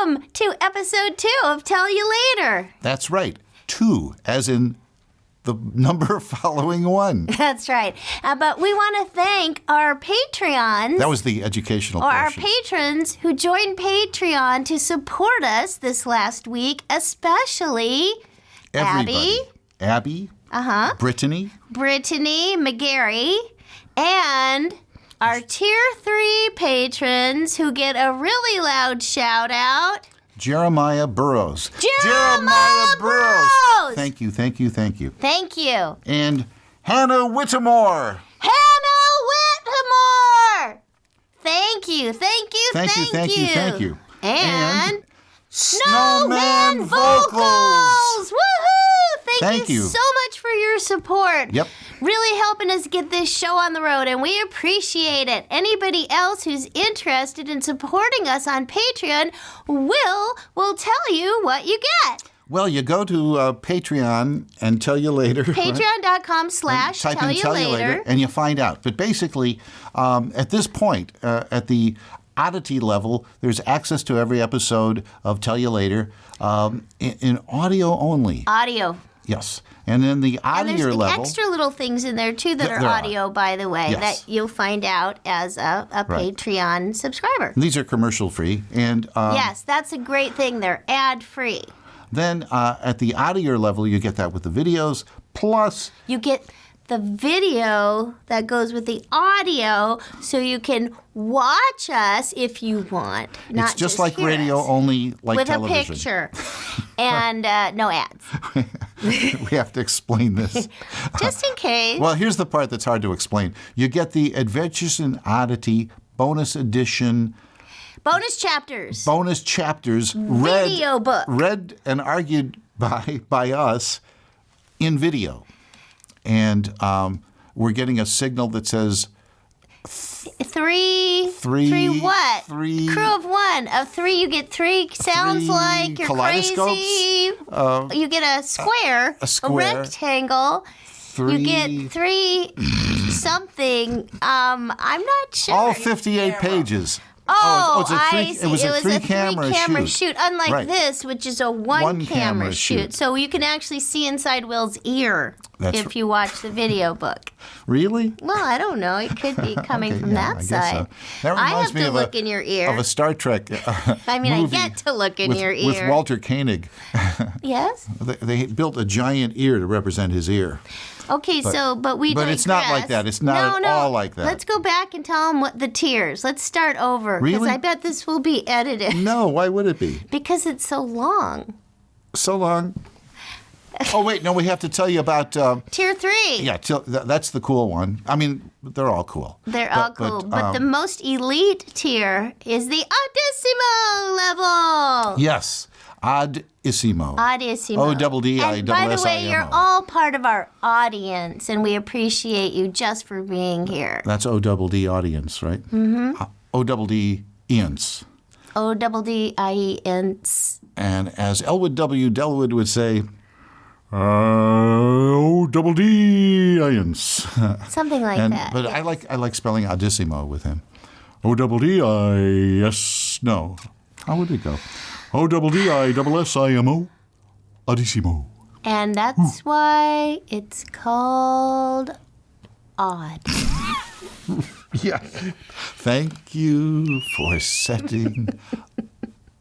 welcome to episode 2 of Tell You Later. That's right. 2, as in the number following 1. That's right. But we want to thank our Patreons. That was the educational or portion. our patrons who joined Patreon to support us this last week, especially Everybody. Abby. Brittany. McGarry, and our Tier 3 patrons who get a really loud shout out. Jeremiah Burrows. Jeremiah Burrows! Thank you. Thank you. And Hannah Whittemore. Thank you. Thank you. And Snowman Vocals. Woohoo! Thank you so much for your support. Yep. Really helping us get this show on the road, and we appreciate it. Anybody else who's interested in supporting us on Patreon will tell you what you get. Well, you go to Patreon and Tell You Later. Patreon.com/Tell You Later. And you find out. But basically, at this point, at the oddity level, there's access to every episode of Tell You Later in audio only. Audio. Yes. And then the audio level. There's extra little things in there, too, that are audio, by the way, that you'll find out as a Patreon subscriber. These are commercial-free. And yes, that's a great thing. They're ad-free. Then at the audio level, you get that with the videos, plus you get the video that goes with the audio, so you can watch us if you want. Not it's just like radio, us. only like with television. With a picture. And no ads. We have to explain this. Just in case. Well, here's the part that's hard to explain. You get the Adventures in Oddity bonus edition. Bonus chapters. Video book. Read and argued by us in video. And we're getting a signal that says three what? Crew of 1. Of 3, you get 3 sounds like you're crazy. You get a square, a rectangle. 3. You get 3 something. I'm not sure. All 58 pages. It was a three-camera shoot. Unlike this, which is a one-camera shoot. So you can actually see inside Will's ear if you watch the video book. Really? Well, I don't know. It could be coming from that side. So. That reminds me of look in your ear. Of a Star Trek movie I get to look in your ear. With Walter Koenig. Yes? They built a giant ear to represent his ear. Okay, but we But it's not like that. It's not at all like that. Let's go back and tell them what the tiers. Let's start over. Really? Because I bet this will be edited. No, why would it be? Because it's so long. So long? Oh, wait, no, we have to tell you about... Tier 3. Yeah, that's the cool one. I mean, they're all cool. They're all cool. But the most elite tier is the Oddissimo level. Yes. Oddissimo. O-double-D-I-double-S-I-M-O. And by the way, you're all part of our audience, and we appreciate you just for being here. That's O-double-D audience, right? Mm-hmm. O-double-D-ience. O-double-D-I-E-N-C. And as Elwood W. Delwood would say, O-double-D-ience. Something like that. But yes. I like spelling Oddissimo with him. O-double-D-I-S. No. How would it go? O-double-D-I-double-S-I-M-O. Oddissimo. And that's why it's called odd. Yeah. Thank you for setting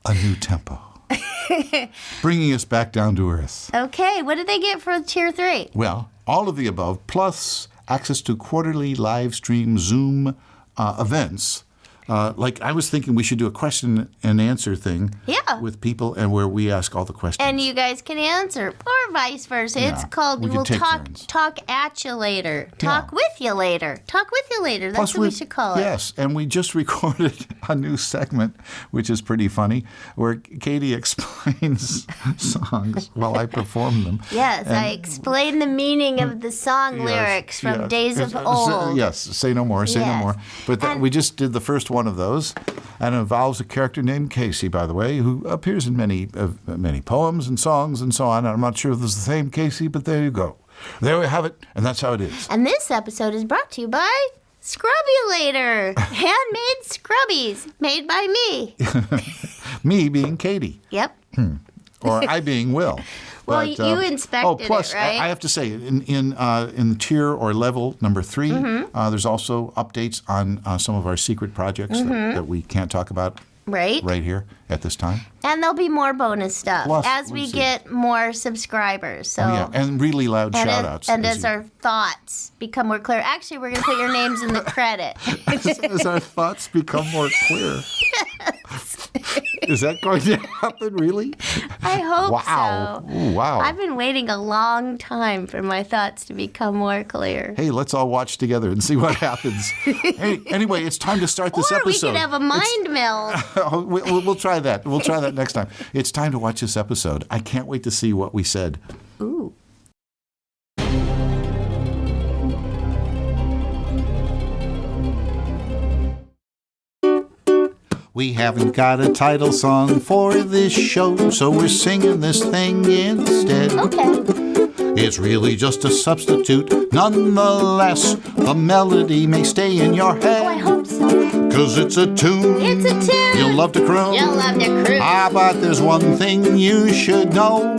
a new tempo. Bringing us back down to earth. Okay, what did they get for Tier 3? Well, all of the above, plus access to quarterly live stream Zoom events. Like I was thinking we should do a question and answer thing with people and where we ask all the questions. And you guys can answer or vice versa. Yeah, it's called We'll Talk at You Later. Talk with you later. Talk with you later. That's Plus what we should call it. Yes, and we just recorded a new segment, which is pretty funny, where Katie explains songs while I perform them. Yes, I explain the meaning of the song lyrics from days of old. Yes, say no more, say no more. But we just did the first one of those, and it involves a character named Casey, by the way, who appears in many poems and songs and so on. I'm not sure if this is the same Casey, but there you go. There we have it, and that's how it is. And this episode is brought to you by Scrubulator, handmade scrubbies made by me. Me being Katie. Yep. Or I being Will. Well, you inspected plus, it, right? I have to say, in the tier or level number 3, there's also updates on some of our secret projects that we can't talk about right here at this time. And there'll be more bonus stuff Plus, as we get more subscribers. So and really loud shout-outs. And as our thoughts become more clear. Actually, we're going to put your names in the credit. As our thoughts become more clear. Is that going to happen, really? I hope so. Ooh, wow. I've been waiting a long time for my thoughts to become more clear. Hey, let's all watch together and see what happens. Anyway, it's time to start this episode. Or we could have a mind meld. We'll try that. We'll try that next time. It's time to watch this episode. I can't wait to see what we said. Ooh. We haven't got a title song for this show, so we're singing this thing instead. Okay. It's really just a substitute. Nonetheless, the melody may stay in your head. Oh, I hope so. 'Cause it's a tune. It's a tune. You'll love to croon. You'll love to croon. But there's one thing you should know.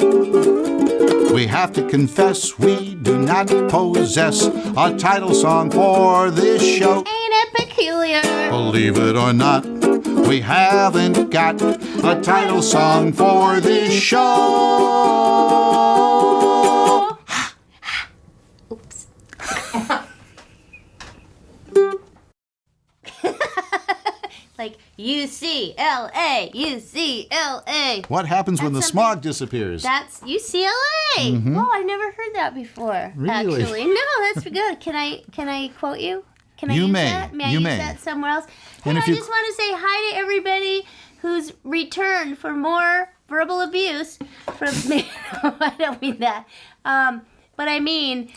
We have to confess we do not possess a title song for this show. Ain't it peculiar? Believe it or not, we haven't got a title song for this show. Oops. Like UCLA, UCLA. What happens when the smog disappears? That's UCLA. Oh, I've never heard that before. Really? Actually, no, that's good. Can I quote you? Can I You use may. that? May I You use may. that somewhere else? Hey, And I if you- just want to say hi to everybody who's returned for more verbal abuse from me. No, I don't mean that. But I mean,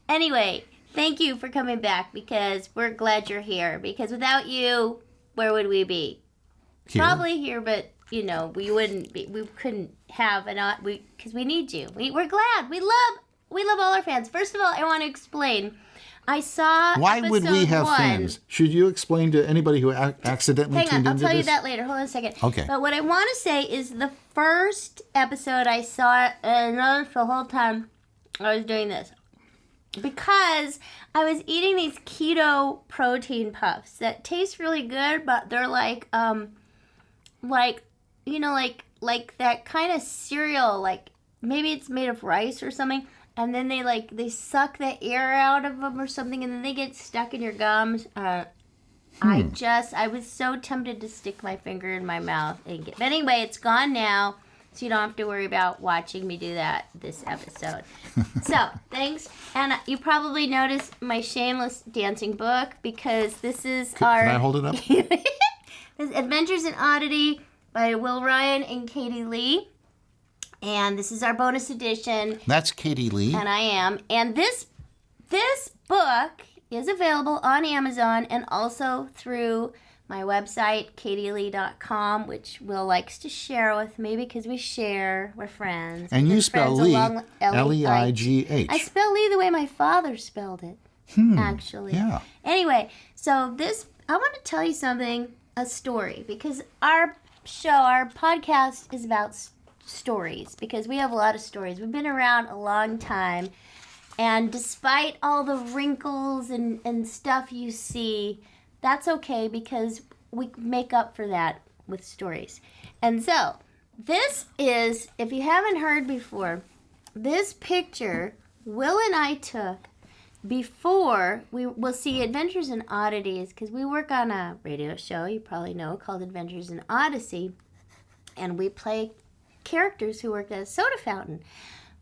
anyway, thank you for coming back because we're glad you're here. Because without you, where would we be? Here. Probably here, but we wouldn't be. We couldn't have because we need you. We're glad. We love all our fans. First of all, I want to explain. I saw. Why would we episode have 1. fans? Should you explain to anybody who accidentally Hang tuned on, I'll into tell you this? that later. Hold on a second. Okay. But what I want to say is the first episode I saw, and noticed the whole time I was doing this. Because I was eating these keto protein puffs that taste really good, but they're like that kind of cereal, like maybe it's made of rice or something, and then they suck the air out of them or something, and then they get stuck in your gums. I was so tempted to stick my finger in my mouth but anyway, it's gone now. So you don't have to worry about watching me do that this episode. So, thanks. And you probably noticed my shameless dancing book because this is Can I hold it up? This is Adventures in Oddity by willryan and katieleigh. And this is our bonus edition. That's Katieleigh. And I am. And this book is available on Amazon and also through my website, katieleigh.com, which Will likes to share with me because we're friends. And We've you been spell friends Leigh, along- Leigh. I spell Leigh the way my father spelled it, actually. Yeah. Anyway, so I want to tell you something, a story, because our podcast is about stories, because we have a lot of stories. We've been around a long time, and despite all the wrinkles and stuff you see, that's okay because we make up for that with stories. And so, this is, if you haven't heard before, this picture Will and I took before we'll see Adventures in Oddities, because we work on a radio show you probably know called Adventures in Odyssey, and we play characters who work at a soda fountain.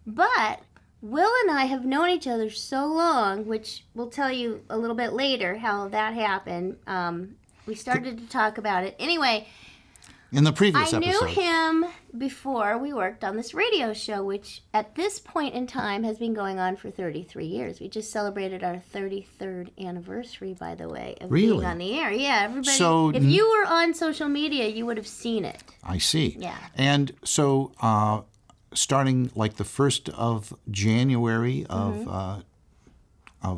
But Will and I have known each other so long, which we'll tell you a little bit later how that happened. We started to talk about it. Anyway, In the previous I episode. knew him before we worked on this radio show, which at this point in time has been going on for 33 years. We just celebrated our 33rd anniversary, by the way, of Really? being on the air. Yeah, everybody. So if you were on social media, you would have seen it. I see. Yeah. And so starting like the 1st of January of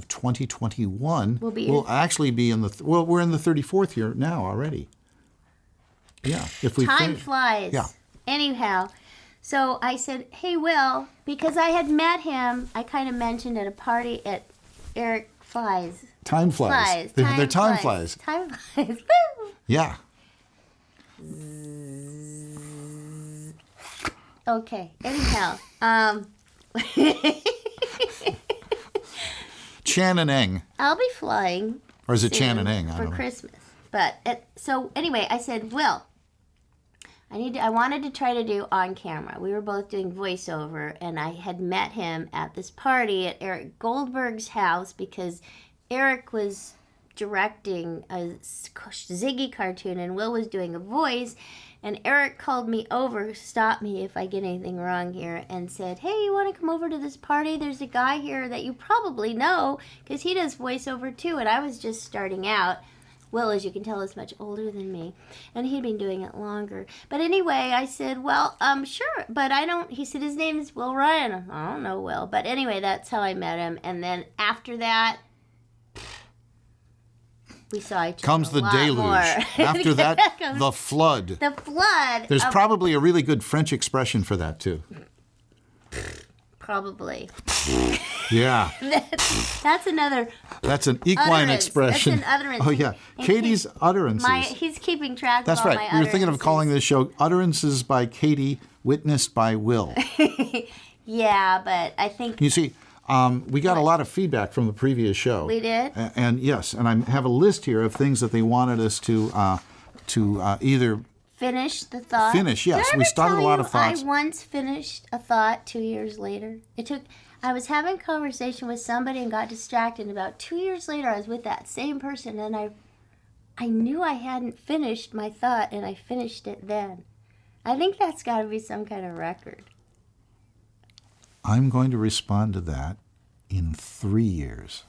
2021, We'll we'll actually be in we're in the 34th year now already. Yeah. If we Time flies. Yeah. Anyhow, so I said, hey, Will, because I had met him, I kind of mentioned at a party at Eric Flies. Time flies. They're time flies. Time flies. Woo! Yeah. Okay. Anyhow, Chan and Eng. I'll be flying. Or is it soon Chan and Eng? for Christmas. But so anyway, I said, Will, I wanted to try to do on camera. We were both doing voiceover, and I had met him at this party at Eric Goldberg's house because Eric was directing a Ziggy cartoon, and Will was doing a voice. And Eric called me over, stopped me if I get anything wrong here, and said, hey, you want to come over to this party? There's a guy here that you probably know because he does voiceover too. And I was just starting out. Will, as you can tell, is much older than me, and he'd been doing it longer. But anyway, I said, well, sure, but I don't, he said his name is Willryan. I don't know Will. But anyway, that's how I met him. And then after that, we saw each other comes the a lot deluge. more. After that, the flood. The flood. There's probably a really good French expression for that, too. Probably. Yeah. That's another. That's an equine utterance. expression. That's an utterance. Oh, yeah. And Katie's utterances. He's keeping track That's of all right. my We were thinking of utterances. calling this show Utterances by Katie, Witnessed by Will. Yeah, but I think. You see, we got a lot of feedback from the previous show. We did? And yes, and I have a list here of things that they wanted us to either Finish the thought. Finish, yes. Did I We ever started tell a lot you of thoughts. I once finished a thought 2 years later. I was having a conversation with somebody and got distracted. And about 2 years later, I was with that same person, and I knew I hadn't finished my thought, and I finished it then. I think that's got to be some kind of record. I'm going to respond to that in 3 years.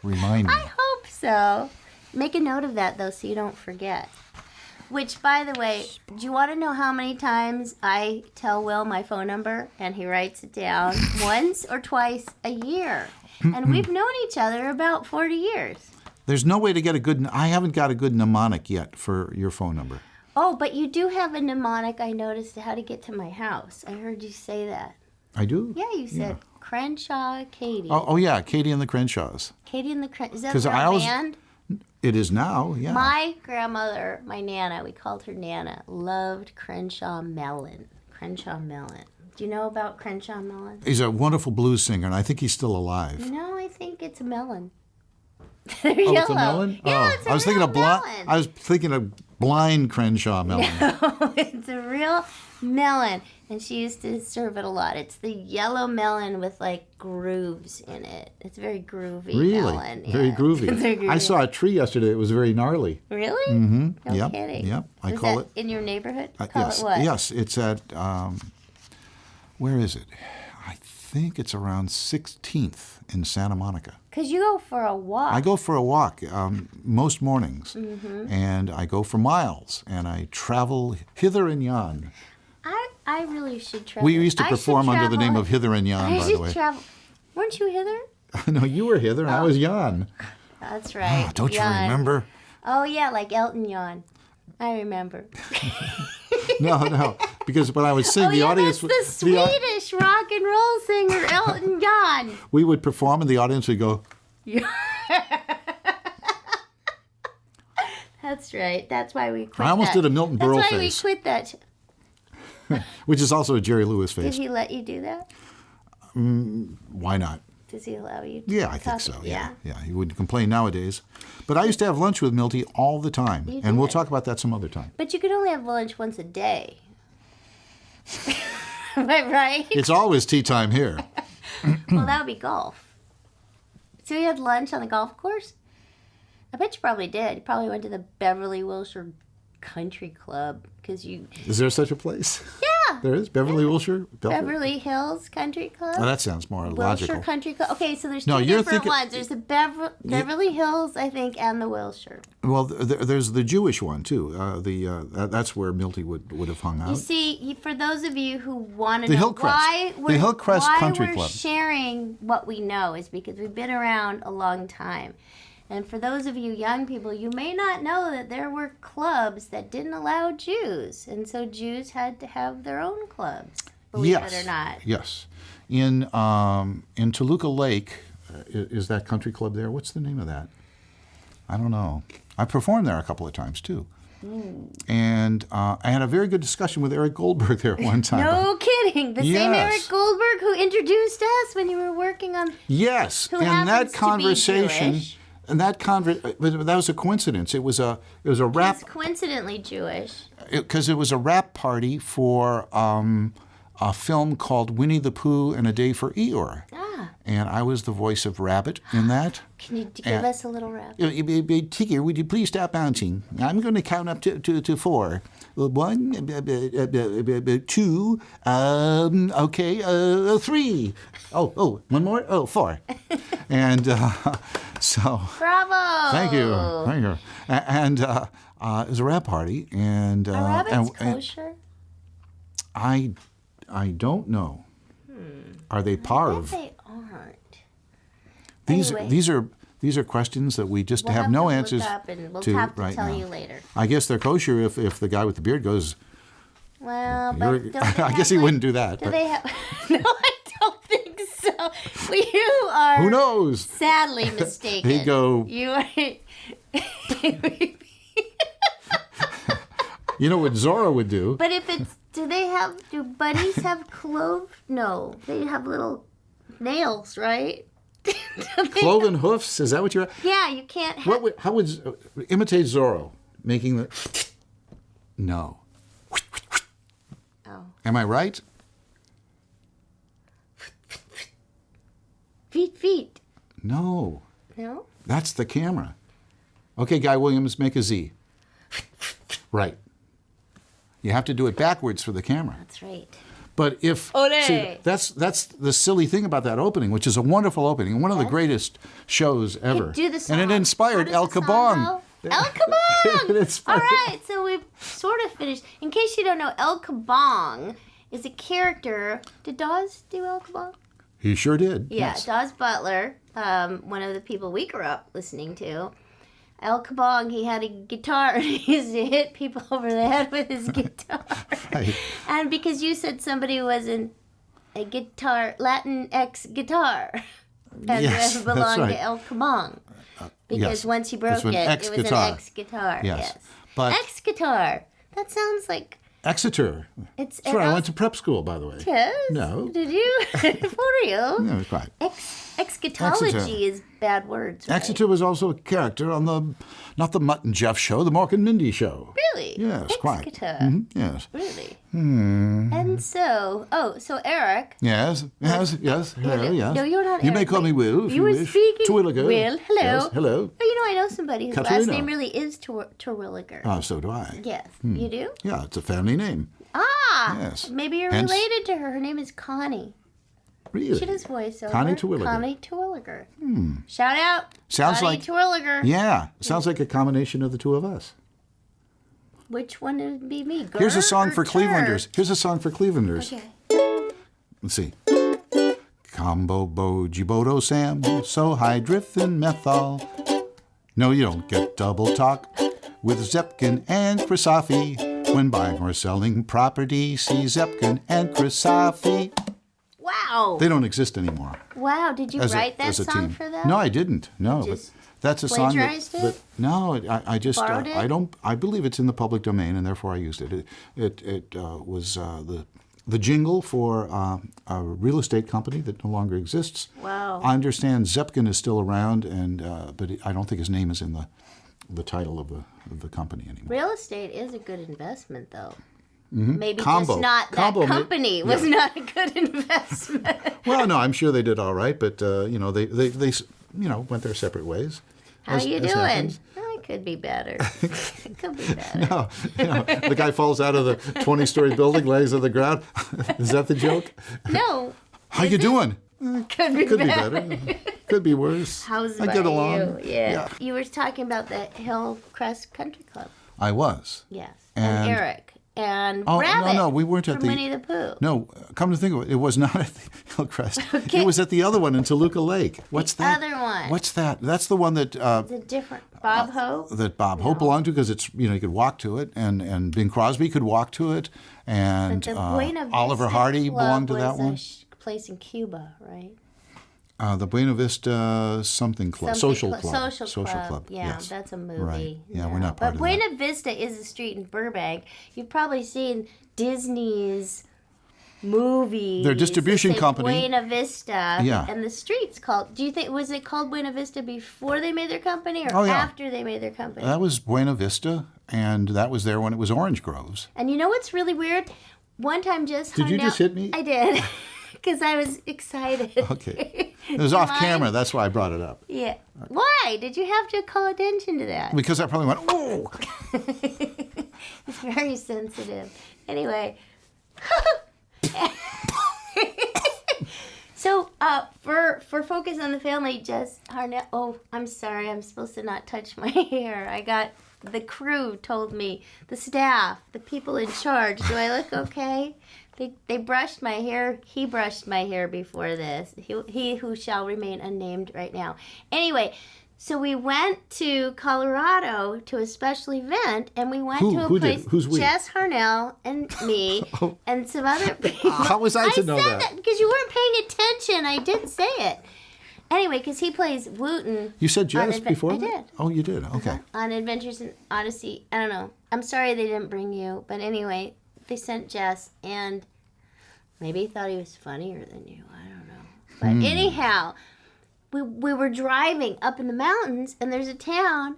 Remind me. I hope so. Make a note of that, though, so you don't forget. Which, by the way, do you want to know how many times I tell Will my phone number and he writes it down? Once or twice a year. And we've known each other about 40 years. There's no way to get I haven't got a good mnemonic yet for your phone number. Oh, but you do have a mnemonic, I noticed, how to get to my house. I heard you say that. I do? Yeah, you said Crenshaw, Katie. Oh, yeah, Katie and the Crenshaws. Katie and the Crenshaws. Is that 'Cause their I always- band? It is now, yeah. My grandmother, my Nana, we called her Nana, loved Crenshaw Melon. Crenshaw Melon. Do you know about Crenshaw Melon? He's a wonderful blues singer, and I think he's still alive. No, I think it's a melon. Oh, it's a melon? Yeah, oh, it's a I was thinking real of melon. I was thinking of blind Crenshaw melon. No, it's a real melon, and she used to serve it a lot. It's the yellow melon with like grooves in it. It's very groovy Really? melon. Very yeah. groovy. It's very groovy. I saw a tree yesterday that was very gnarly. Really? Mm-hmm. No Yep. kidding. Yep. I Was call that it. in your neighborhood? Call Yes. it what? Yes. It's at. Where is it? I think it's around 16th in Santa Monica. Because you go for a walk. I go for a walk most mornings, Mm-hmm. and I go for miles, and I travel hither and yon. I really should travel. We used to I should perform under the name travel- of hither and yon, I by should the way. travel. Weren't you hither? No, you were hither, and I was yon. That's right. Ah, don't you Yawn. remember? Oh, yeah, like Elton Yawn. I remember. No, because when I would sing, Oh, the yeah, audience that's the would. Swedish rock and roll singer, Elton John. We would perform, and the audience would go. That's right. That's why we quit I almost that. did a Milton Berle That's why face. we quit that. Which is also a Jerry Lewis Did face. he let you do that? Why not? Does he allow you to Yeah, I think copy? so. Yeah, he wouldn't complain nowadays. But I used to have lunch with Milty all the time, You and we'll did. talk about that some other time. But you could only have lunch once a day. Am I right? It's always tea time here. Well, that would be golf. So you had lunch on the golf course? I bet you probably did. You probably went to the Beverly Wilshire Country Club because you... Is there such a place? Yeah. There is Beverly Wilshire. Beverly Hills Country Club. Oh, that sounds more Wilshire logical. Country Club. Okay, so there's No, two you're different thinking- ones. There's the Beverly Hills, I think, and the Wilshire. Well, there's the Jewish one too. That's where Milty would have hung You out. see, for those of you who want to The know Hillcrest. why The Hillcrest Country we're Club. sharing what we know is because we've been around a long time. And for those of you young people, you may not know that there were clubs that didn't allow Jews. And so Jews had to have their own clubs, believe it or not. Yes. In Toluca Lake, is that country club there? What's the name of that? I don't know. I performed there a couple of times, too. And I had a very good discussion with Eric Goldberg there one time. No kidding. The same Eric Goldberg who introduced us when you were working on... Yes. Who and that conversation... to be Jewish. And that was a coincidence. It was a rap... He's coincidentally Jewish. Because it was a rap party for a film called Winnie the Pooh and a Day for Eeyore. And I was the voice of Rabbit in that. Can you give us a little rap? Tigger, would you please stop bouncing? I'm going to count up to 4. 1, 2, okay, 3. Oh, one more? Oh, 4. And so... Bravo! Thank you. And it was a rap party. And, Are rabbits kosher? I don't know. Are they parv? They aren't. These are questions that we just have no answers to have to right tell now. you later. I guess they're kosher if the guy with the beard goes. Well, but I guess he wouldn't do that. Do they have? No, I don't think so. You are. Who knows? Sadly mistaken. He'd go. You are. You know what Zorro would do? But if it's, do bunnies have clove? No, they have little nails, right? Cloven hoofs? Is that what you're? Yeah, you can't have. How would imitate Zorro making the? No. Oh. Am I right? Feet. No. No. That's the camera. Okay, Guy Williams, make a Z. Right. You have to do it backwards for the camera. That's right. But if see, that's the silly thing about that opening, which is a wonderful opening, one of the greatest shows ever. Do the song. And it inspired El Kabong. El Kabong! All right, so we've sort of finished. In case you don't know, El Kabong is a character. Did Dawes do El Kabong? He sure did. Yeah, yes. Dawes Butler, one of the people we grew up listening to. El Kabong, he had a guitar and he used to hit people over the head with his guitar. Right. And because you said somebody was in a guitar, Latinx guitar, and yes, belonged right. to El Kabong. Because yes. once he broke it, it was an ex-guitar. Yes. But ex-guitar. That sounds like... Exeter. That's where I went to prep school, by the way. Yes? No. Did you? For real? No, quite. Eschatology is bad words, right? Exeter was also a character on not the Mutt and Jeff show, the Mork and Mindy show. Really? Yes, quite. Exeter. Yes. Really? And so, Eric. Yes. Hello, yes. No, you're not You Eric. may call me Will, if you were wish. speaking. Terwilliger. Will, hello. Yes, hello. Oh, I know somebody whose Katerina. last name really is Terwilliger. Oh, so do I. Yes. You do? Yeah, it's a family name. Ah. Yes. Maybe you're related to her. Her name is Connie. Really? She does voiceover. Connie Terwilliger. Connie Terwilliger. Shout out. Sounds Connie like Terwilliger. Yeah, sounds like a combination of the two of us. Which one would be me? Here's a song for Tur? Clevelanders. Okay. Let's see. Combo bo jibodo sam, so high driftin' methyl. No, you don't get double talk with Zepkin and Chrysafi. When buying or selling property, see Zepkin and Chrysafi. Wow. They don't exist anymore. Wow. Did you write that song team. for them? No, I didn't. No, but that's a song that no, I just borrowed it? I don't. I believe it's in the public domain, and therefore I used it. It was the jingle for a real estate company that no longer exists. Wow. I understand Zepkin is still around, and but I don't think his name is in the title of the company anymore. Real estate is a good investment, though. Mm-hmm. Maybe just not that company was not a good investment. Well, no, I'm sure they did all right, but they went their separate ways. How you doing? It could be better. It could be better. No, the guy falls out of the 20-story building, lays on the ground. Is that the joke? No. How you doing? Could be better. Could be worse. How's I get along. You? Yeah. You were talking about the Hillcrest Country Club. I was. Yes. And Eric. and Oh, Rabbit. no, we weren't at from the Winnie the Pooh. No, come to think of it, it was not at the Hillcrest. Okay. It was at the other one in Toluca Lake. What's The that? other one. What's that? That's the one that It's a different Bob Hope. that Bob Hope belonged to because it's you could walk to it, and Bing Crosby could walk to it, and But the Buena Vista Oliver Hardy Club belonged to was that one. a place in Cuba, right? The Buena Vista something club, social club, Social club. Yeah, yes. that's a movie. Right. Yeah, No. we're not part but of Buena that. Vista is a street in Burbank. You've probably seen Disney's movies. Their distribution that say company. Buena Vista. Yeah. And the street's called. Was it called Buena Vista before they made their company or Oh, yeah. after they made their company? That was Buena Vista, and that was there when it was Orange Groves. And you know what's really weird? One time just Did you just hit me? I did. Because I was excited. Okay. It was off camera. That's why I brought it up. Yeah. Why? Did you have to call attention to that? Because I probably went, oh! It's very sensitive. Anyway. So, for Focus on the Family, Jess Harnett. Oh, I'm sorry. I'm supposed to not touch my hair. The crew told me, the staff, the people in charge. Do I look okay? They brushed my hair. He brushed my hair before this. He who shall remain unnamed right now. Anyway, so we went to Colorado to a special event, and we went to a place. Who's we? Jess Harnell and me and some other people. How was I to know said that? Because you weren't paying attention. I did say it. Anyway, because he plays Wooten. You said Jess before I that? did. Oh, you did? Okay. On Adventures in Odyssey. I don't know. I'm sorry they didn't bring you. But anyway, they sent Jess, and maybe he thought he was funnier than you. I don't know. But anyhow, we were driving up in the mountains, and there's a town,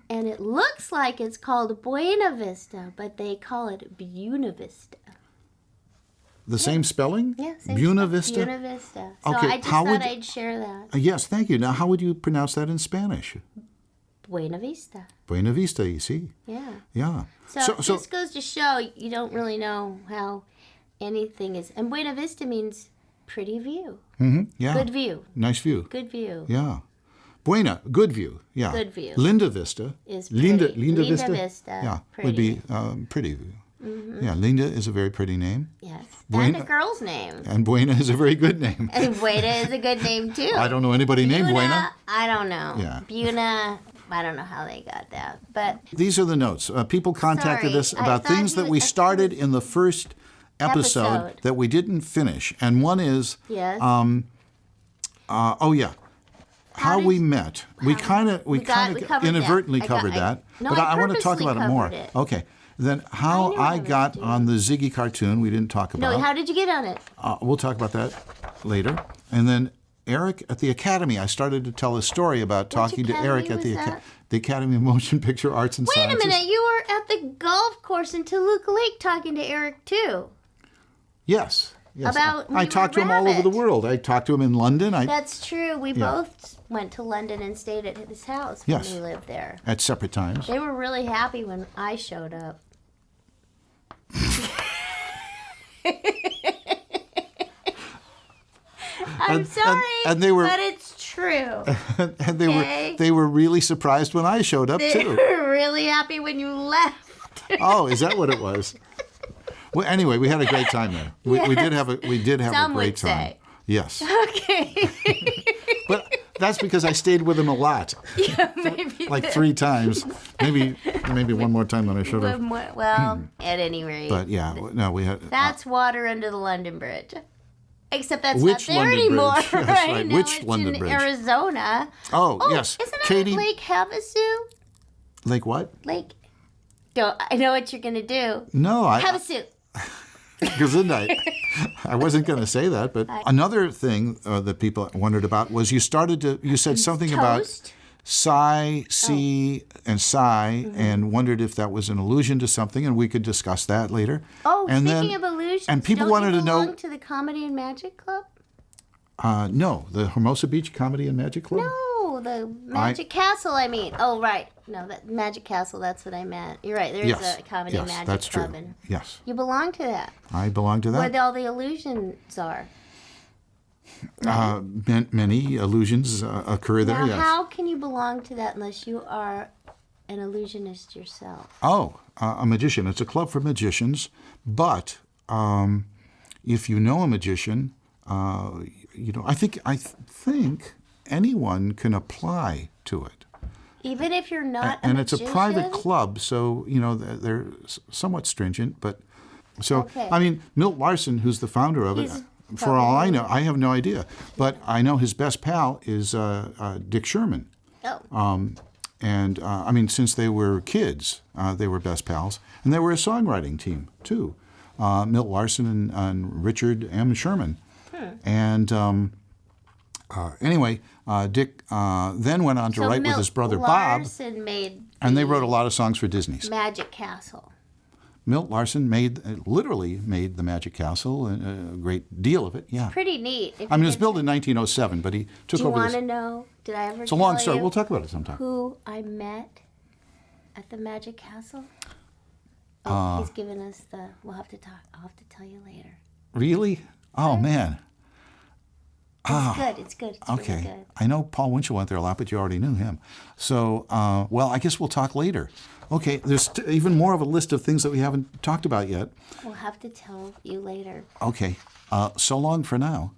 and it looks like it's called Buena Vista, but they call it Buena Vista. The same spelling? Yeah, same Buena spell. Vista? Buena Vista. So Okay, I just how thought would- I'd share that. Yes, thank you. Now, how would you pronounce that in Spanish? Buena Vista. Buena Vista, you see? Yeah. Yeah. So this goes to show you don't really know how anything is. And Buena Vista means pretty view. Yeah. Good view. Nice view. Good view. Yeah. Buena, good view. Yeah. Good view. Linda Vista. Is Linda pretty. Linda Vista. Vista, Yeah. pretty. Would be pretty view. Yeah. Linda is a very pretty name. Yes. Buena- And a girl's name. And Buena is a very good name. And Buena is a good name too. I don't know anybody named Buena. I don't know. Yeah. Buena. I don't know how they got that, but These are the notes. People contacted Sorry, us I about thought things that we I started in the first episode that we didn't finish. And one is, yes. oh yeah, how we met. We kind of covered that. inadvertently I got- covered I- that, No, but I I want to talk purposely about it more. covered it. Okay. Then how I knew I I was got doing on the Ziggy cartoon, we didn't talk about. no, how did you get on it? We'll talk about that later. And then Eric at the Academy, I started to tell a story about talking to Eric at academy was that? the Academy of Motion Picture Arts and Wait Sciences. a minute, you were at the golf course in Toluca Lake talking to Eric too. Yes. Yes. About I you talked to and him all over the Rabbit. world. I talked to him in London. That's true. We Yeah. both went to London and stayed at his house when Yes. we lived there. At separate times. They were really happy when I showed up. I'm sorry, and they were- but it's true. And Okay. they were really surprised when I showed up They too. were really happy when you left. Oh, is that what it was? Well, anyway, we had a great time there. We did have a Some great would time. say. Yes. Okay. But that's because I stayed with him a lot. Yeah, maybe Like 3 times. Maybe one more time than I should have. Well, at any rate. But yeah, no, we had That's water under the London Bridge. Except that's Which not there London anymore, Bridge? Yes, right? right. Now Which it's London in Bridge? Arizona. Oh, yes. Isn't that Katie Lake Havasu? Lake what? Lake. I know what you're gonna do. No, Havasu. Gesundheit. I wasn't going to say that, but another thing that people wondered about was you said something about Toast. psi, si, and psi, Mm-hmm. and wondered if that was an allusion to something, and we could discuss that later. Oh, and speaking of illusions, and people don't wanted you to know. belong to the Comedy and Magic Club? No, the Hermosa Beach Comedy and Magic Club. No, the Magic Castle. I mean, oh right, no, that Magic Castle. That's what I meant. You're right. There's Yes, a Comedy and yes, Magic that's Club, true. and Yes, you belong to that. I belong to Where that. all the illusions are. Many illusions occur there. Now, Yes. how can you belong to that unless you are an illusionist yourself? Oh, a magician. It's a club for magicians, but if you know a magician, I think anyone can apply to it. Even if you're not a and magician? It's a private club, so they're somewhat stringent. But Okay. I mean, Milt Larson, who's the founder of it, for all I know, I have no idea. But I know his best pal is Dick Sherman. Oh. Since they were kids, they were best pals, and they were a songwriting team too. Milt Larson and Richard M. Sherman. And anyway, Dick then went on to write with his brother Bob, and they wrote a lot of songs for Disney's Magic Castle. Milt Larson literally made the Magic Castle, a great deal of it. Yeah, Pretty neat. It was built in 1907, but he took over. Do you want to know? Did I ever? It's a long story. We'll talk about it sometime. Who I met at the Magic Castle? Oh, he's given us the. We'll have to talk. I'll have to tell you later. Really? Oh man. It's good. It's good. It's okay. really good. I know Paul Winchell went there a lot, but you already knew him. So, I guess we'll talk later. Okay, there's even more of a list of things that we haven't talked about yet. We'll have to tell you later. Okay, so long for now.